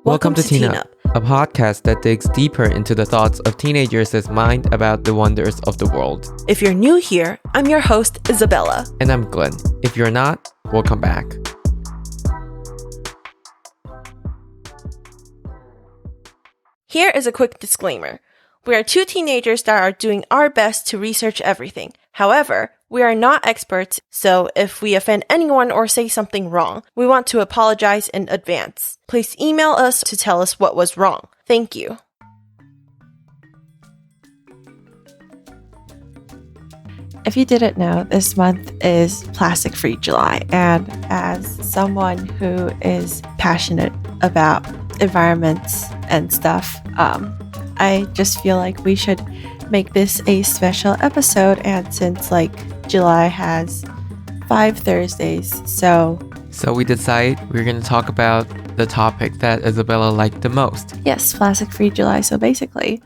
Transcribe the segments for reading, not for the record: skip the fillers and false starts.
Welcome to Teen Up, a podcast that digs deeper into the thoughts of teenagers' mind about the wonders of the world. If you're new here, I'm your host, Isabella. And I'm Glenn. If you're not, welcome back. Here is a quick disclaimer. We are two teenagers that are doing our best to research everything. However, we are not experts, so if we offend anyone or say something wrong, we want to apologize in advance. Please email us to tell us what was wrong. Thank you. If you didn't know, this month is Plastic Free July, and as someone who is passionate about environments and stuff, I just feel like we should make this a special episode. And since July has 5 Thursdays, so we decide we're going to talk about the topic that Isabella liked the most. Yes, Plastic Free July. So basically,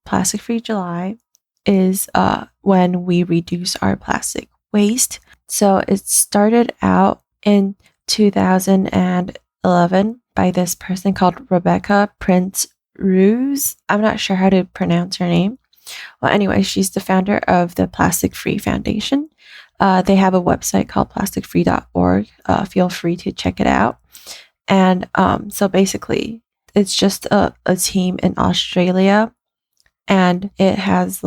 Plastic Free July is when we reduce our plastic waste. So it started out in 2011 by this person called Rebecca Prince-Roos. I'm not sure how to pronounce her name. Well, anyway, she's the founder of the Plastic Free Foundation. They have a website called plasticfree.org. Feel free to check it out. And so basically, it's just a team in Australia. And it has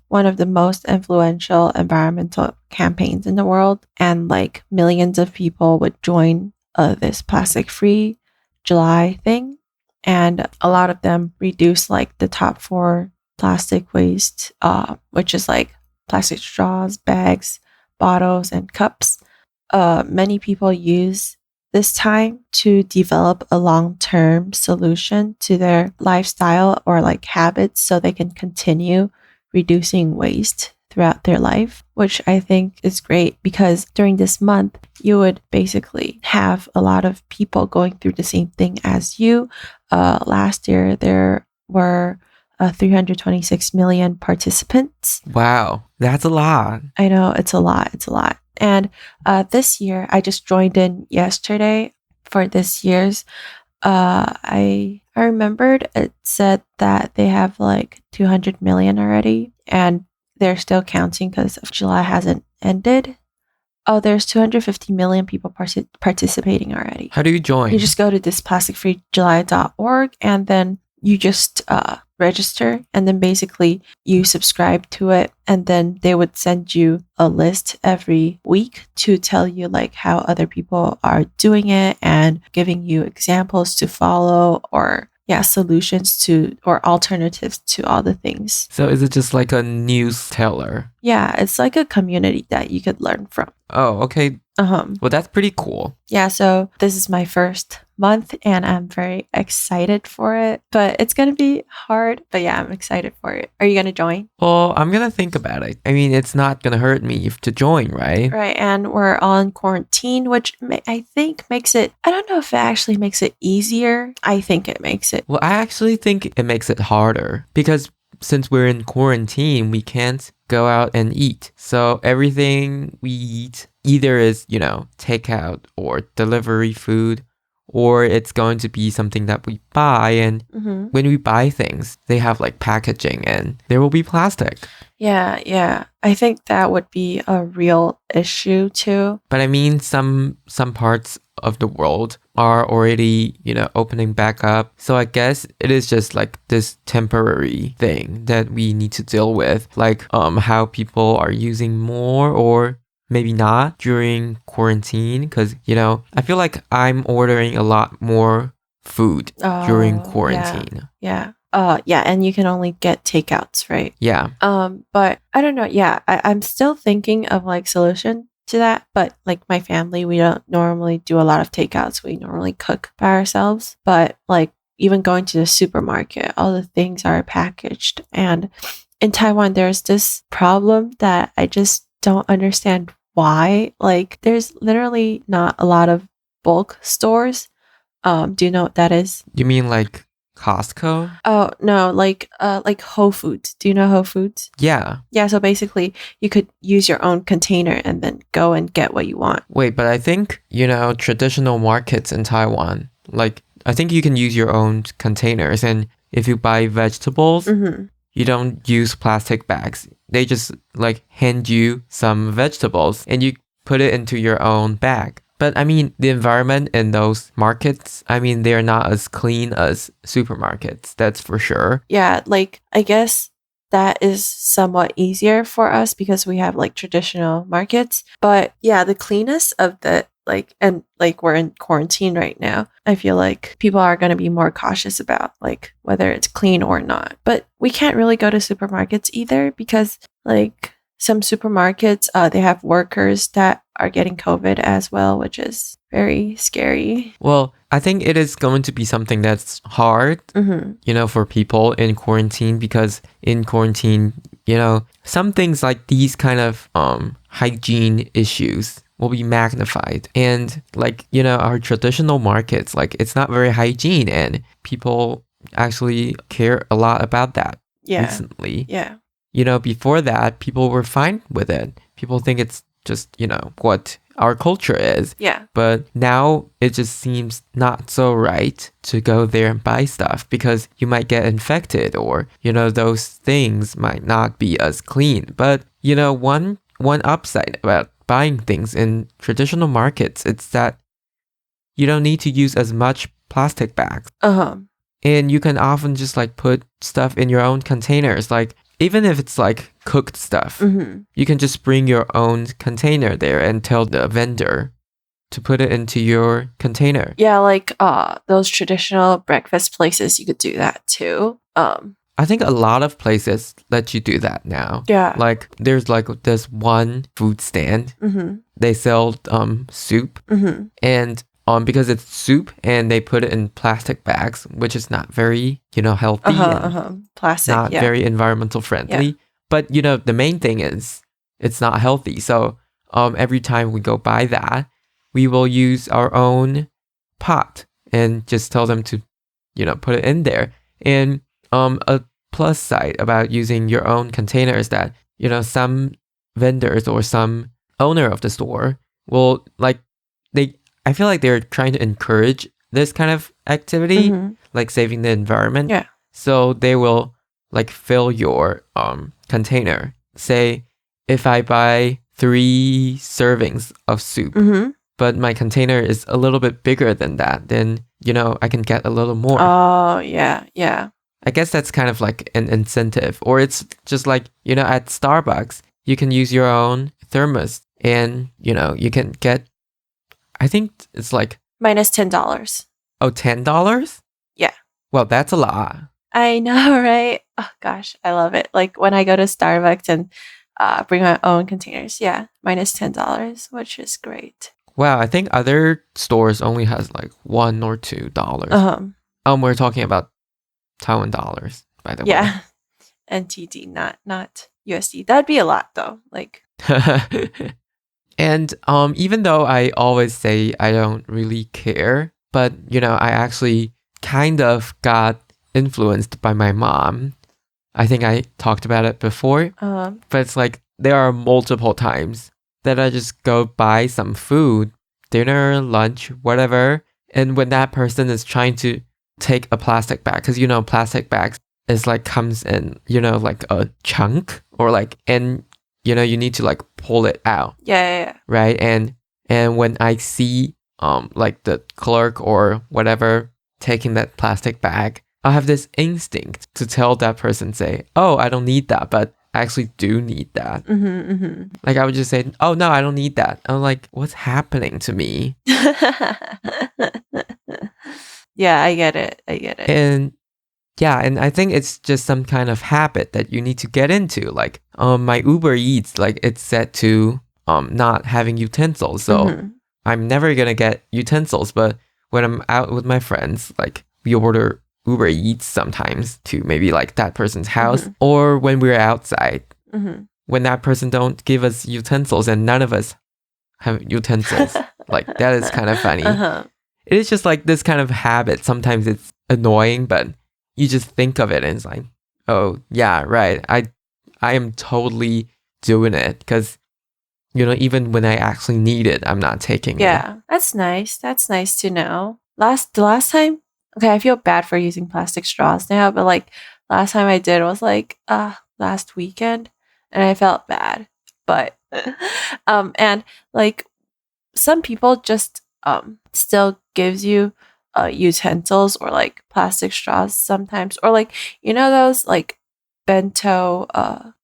one of the most influential environmental campaigns in the world. And millions of people would join this Plastic Free July thing. And a lot of them reduce the top 4 plastic waste, which is plastic straws, bags, bottles, and cups. Many people use this time to develop a long-term solution to their lifestyle or habits so they can continue reducing waste throughout their life, which I think is great because during this month, you would basically have a lot of people going through the same thing as you. Last year, there were 326 million participants. Wow, that's a lot. I know, it's a lot. And this year, I just joined in yesterday for this year's. I remembered it said that they have 200 million already, and they're still counting because July hasn't ended. Oh, there's 250 million people participating already. How do you join? You just go to this plasticfreejuly.org and then you just register, and then basically you subscribe to it, and then they would send you a list every week to tell you how other people are doing it and giving you examples to follow or solutions to or alternatives to all the things. So is it just like a newsteller? Yeah, it's like a community that you could learn from. Oh, okay. Well, that's pretty cool. Yeah, so this is my first month and I'm very excited for it, but it's going to be hard. But yeah, I'm excited for it. Are you going to join? Well, I'm going to think about it. I mean, it's not going to hurt me to join, right? Right, and we're on quarantine, which I think makes it, I don't know if it actually makes it easier. I think it makes it. Well, I actually think it makes it harder because since we're in quarantine, we can't go out and eat. So everything we eat either is, takeout or delivery food, or it's going to be something that we buy. And when we buy things, they have packaging and there will be plastic. Yeah. I think that would be a real issue too. But I mean, some parts of the world are already, opening back up. So I guess it is just this temporary thing that we need to deal with, how people are using more or maybe not during quarantine. Because, I feel like I'm ordering a lot more food during quarantine. Yeah. And you can only get takeouts, right? Yeah. But I don't know. Yeah, I'm still thinking of solution to that. But my family, we don't normally do a lot of takeouts. We normally cook by ourselves. But even going to the supermarket, all the things are packaged. And in Taiwan, there's this problem that I just don't understand why. There's literally not a lot of bulk stores. Do you know what that is? You mean Costco? Oh, no, like Whole Foods. Do you know Whole Foods? Yeah. Yeah, so basically you could use your own container and then go and get what you want. Wait, but I think, traditional markets in Taiwan, Like, I think you can use your own containers. And if you buy vegetables, you don't use plastic bags. They just like hand you some vegetables and you put it into your own bag. But I mean, the environment in those markets, I mean, they're not as clean as supermarkets. That's for sure. Yeah, like I guess that is somewhat easier for us because we have like traditional markets. But yeah, the cleanness of the like, and like we're in quarantine right now, I feel like people are going to be more cautious about like whether it's clean or not. But we can't really go to supermarkets either because like some supermarkets, they have workers that are getting COVID as well, which is very scary. Well, I think it is going to be something that's hard, you know, for people in quarantine because in quarantine, you know, some things like these kind of hygiene issues will be magnified. And like, you know, our traditional markets, like it's not very hygiene and people actually care a lot about that recently. Yeah. You know, before that, people were fine with it. People think it's just, you know, what our culture is. Yeah. But now it just seems not so right to go there and buy stuff because you might get infected or, you know, those things might not be as clean. But, you know, one upside about buying things in traditional markets, it's that you don't need to use as much plastic bags. And you can often just like put stuff in your own containers. Like, even if it's like cooked stuff, you can just bring your own container there and tell the vendor to put it into your container. Yeah, like those traditional breakfast places, you could do that too. I think a lot of places let you do that now. Yeah. Like there's like this one food stand. They sell soup and because it's soup and they put it in plastic bags, which is not very, you know, healthy and plastic, not very environmental friendly. Yeah. But, you know, the main thing is it's not healthy. So every time we go buy that, we will use our own pot and just tell them to, you know, put it in there. And a plus side about using your own container is that, you know, some vendors or some owner of the store will like, I feel like they're trying to encourage this kind of activity, like saving the environment. Yeah. So they will like fill your container. Say if I buy 3 servings of soup, but my container is a little bit bigger than that, then, you know, I can get a little more. Oh, yeah, yeah. I guess that's kind of like an incentive. Or it's just like, you know, at Starbucks, you can use your own thermos and, you know, you can get, I think it's like minus $10. Oh, $10? Yeah. Well, that's a lot. I know, right? Oh gosh, I love it. Like when I go to Starbucks and bring my own containers, yeah, minus $10, which is great. Wow, I think other stores only has like $1 or $2. We're talking about Taiwan dollars, by the way. Yeah, NTD, not USD. That'd be a lot though. Like. And even though I always say I don't really care, but, you know, I actually kind of got influenced by my mom. I think I talked about it before, but it's like there are multiple times that I just go buy some food, dinner, lunch, whatever. And when that person is trying to take a plastic bag, because, you know, plastic bags is like comes in, you know, like a chunk or like, and you know, you need to like pull it out. Yeah. Right. And when I see like the clerk or whatever taking that plastic bag, I have this instinct to tell that person, say, oh, I don't need that, but I actually do need that. Like I would just say, oh no, I don't need that. I'm like, what's happening to me? Yeah, I get it. And yeah, and I think it's just some kind of habit that you need to get into. Like, my Uber Eats, like it's set to not having utensils, so I'm never gonna get utensils. But when I'm out with my friends, like we order Uber Eats sometimes to maybe like that person's house, or when we're outside, when that person don't give us utensils and none of us have utensils, like that is kind of funny. It is just like this kind of habit. Sometimes it's annoying, but you just think of it and it's like, oh yeah, right. I am totally doing it because, you know, even when I actually need it, I'm not taking it. Yeah, that's nice. That's nice to know. the last time, okay, I feel bad for using plastic straws now, but like last time I did was like last weekend, and I felt bad. But and like some people just still gives you utensils or like plastic straws sometimes, or like those like bento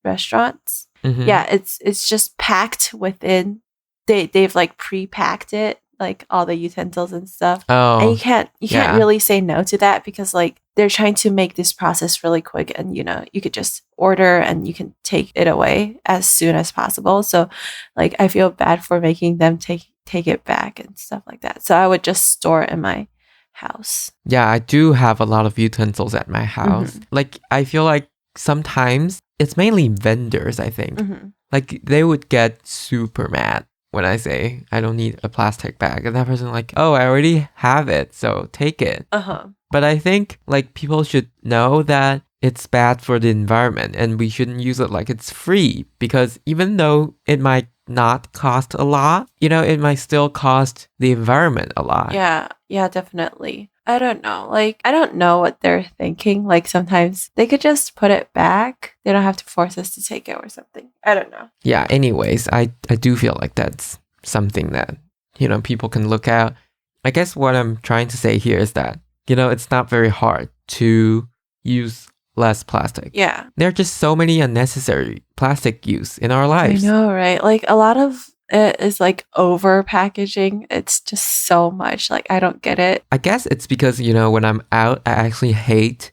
restaurants. Mm-hmm. Yeah, it's just packed within. They've like pre-packed it, like all the utensils and stuff, and Oh, you can't yeah. really say no to that because like they're trying to make this process really quick, and you could just order and you can take it away as soon as possible. So like I feel bad for making them take it back and stuff like that. So I would just store it in my house. Yeah, I do have a lot of utensils at my house. Mhm. Like, I feel like sometimes it's mainly vendors, I think. Mhm. Like, they would get super mad when I say I don't need a plastic bag. And that person like, oh, I already have it, so take it. Uh-huh. But I think like people should know that it's bad for the environment and we shouldn't use it like it's free, because even though it might not cost a lot, it might still cost the environment a lot. Yeah, definitely. I don't know. Like, I don't know what they're thinking. Like, sometimes they could just put it back. They don't have to force us to take it or something. I don't know. Yeah, anyways, I do feel like that's something that, people can look at. I guess what I'm trying to say here is that, it's not very hard to use less plastic. Yeah. There are just so many unnecessary plastic use in our I lives. know, right? Like, a lot of it is like over packaging. It's just so much. Like, I don't get it. I guess it's because, when I'm out, I actually hate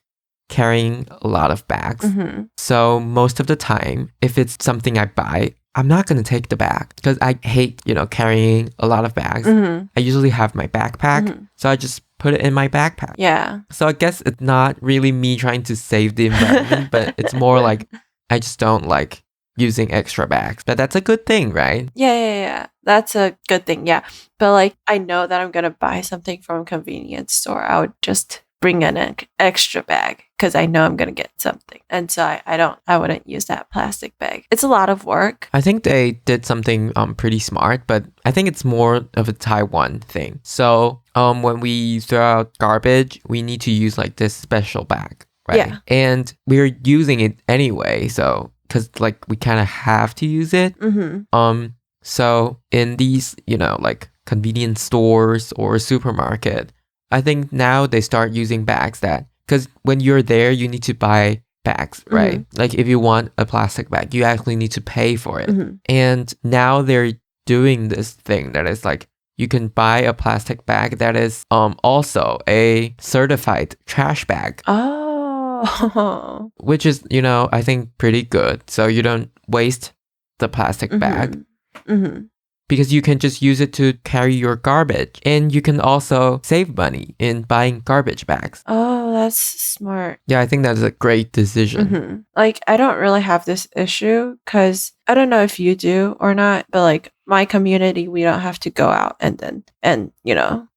carrying a lot of bags. Mm-hmm. So most of the time, if it's something I buy, I'm not going to take the bag because I hate, carrying a lot of bags. Mm-hmm. I usually have my backpack, Mhm. so I just put it in my backpack. Yeah. So I guess it's not really me trying to save the environment, but it's more like I just don't like using extra bags. But that's a good thing, right? Yeah. That's a good thing. Yeah. But like, I know that I'm going to buy something from a convenience store. I would just bring an extra bag because I know I'm going to get something. And so I wouldn't use that plastic bag. It's a lot of work. I think they did something pretty smart, but I think it's more of a Taiwan thing. So when we throw out garbage, we need to use like this special bag, right? Yeah. And we're using it anyway, so because like we kind of have to use it. Mm-hmm. So in these, like convenience stores or supermarket, I think now they start using bags that, because when you're there, you need to buy bags, right? Mm-hmm. Like if you want a plastic bag, you actually need to pay for it. Mm-hmm. And now they're doing this thing that is like, you can buy a plastic bag that is also a certified trash bag. Oh. Which is, I think pretty good. So you don't waste the plastic bag. Mm-hmm. Because you can just use it to carry your garbage. And you can also save money in buying garbage bags. Oh, that's smart. Yeah, I think that's a great decision. Mm-hmm. Like, I don't really have this issue because I don't know if you do or not, but like my community, we don't have to go out and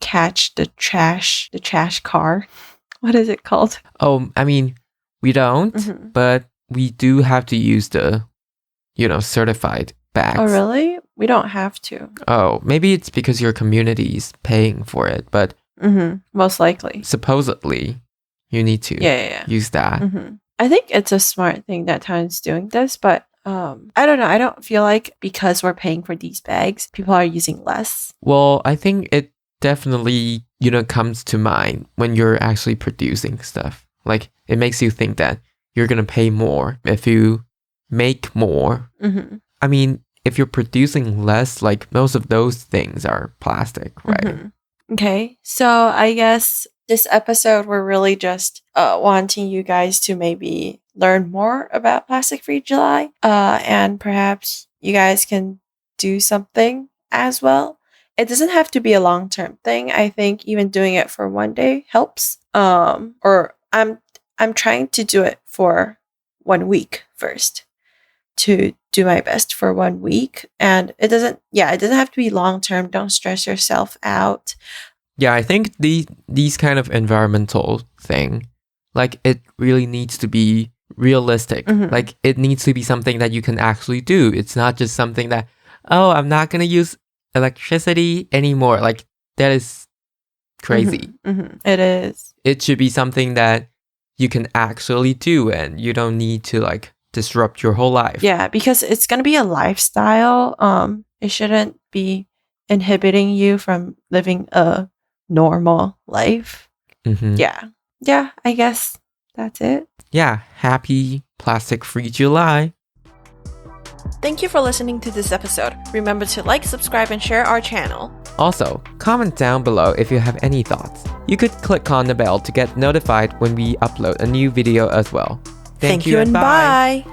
catch the trash car. What is it called? Oh, I mean, we don't, Mm-hmm. but we do have to use the, certified bags. Oh, really? We don't have to. Oh, maybe it's because your community is paying for it, but Mm-hmm. Most likely. supposedly you need to Yeah. use that. Mm-hmm. I think it's a smart thing that Taiwan's doing this, but I don't know. I don't feel like because we're paying for these bags, people are using less. Well, I think it definitely, comes to mind when you're actually producing stuff. Like, it makes you think that you're going to pay more if you make more. Mm-hmm. I mean, if you're producing less, like, most of those things are plastic, right? Mm-hmm. Okay, so I guess this episode, we're really just wanting you guys to maybe learn more about Plastic Free July, and perhaps you guys can do something as well. It doesn't have to be a long-term thing. I think even doing it for one day helps. Or I'm trying to do it for 1 week first, to do my best for 1 week, and it doesn't have to be long-term. Don't stress yourself out. Yeah, I think these kind of environmental thing, like, it really needs to be realistic. Mhm. Like, it needs to be something that you can actually do. It's not just something that, oh, I'm not going to use electricity anymore. Like, that is crazy. It is. It should be something that you can actually do and you don't need to like disrupt your whole life. Yeah, because it's going to be a lifestyle. It shouldn't be inhibiting you from living a normal life. Yeah, I guess that's it. Yeah, happy plastic-free July. Thank you for listening to this episode. Remember to like, subscribe, and share our channel. Also, comment down below if you have any thoughts. You could click on the bell to get notified when we upload a new video as well. Thank you and bye.